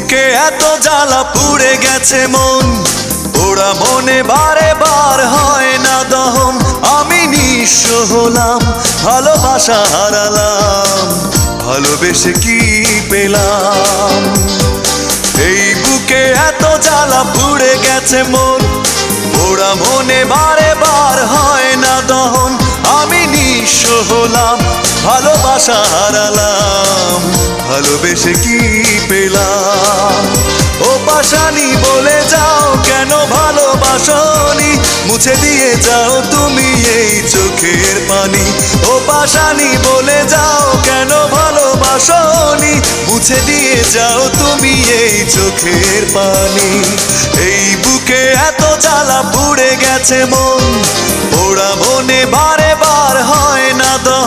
বুকে এত জ্বালা পুড়ে গেছে মন, ওরা মনে বারে বার হয় না দহন। আমি নিঃস্ব হলাম, ভালোবাসা হারালাম, ভালোবেসে কি পেলাম? এই বুকে এত জ্বালা পুড়ে গেছে মন, ওরা মনে বারে বার হয় না দহন। আমি নিঃস্ব হলাম, ভালোবাসা হারালাম, ভালোবেসে কি পেলাম? ও পাশানি বলে যাও কেন ভালোবাসনি, মুছে দিয়ে যাও তুমি এই চোখের পানি। ও পাশানি বলে যাও কেন ভালোবাসনি, মুছে দিয়ে যাও তুমি এই চোখের পানি। এই বুকে এত জ্বালা পুড়ে গেছে মন, ওরা মনে বারে বার হয় না দহন।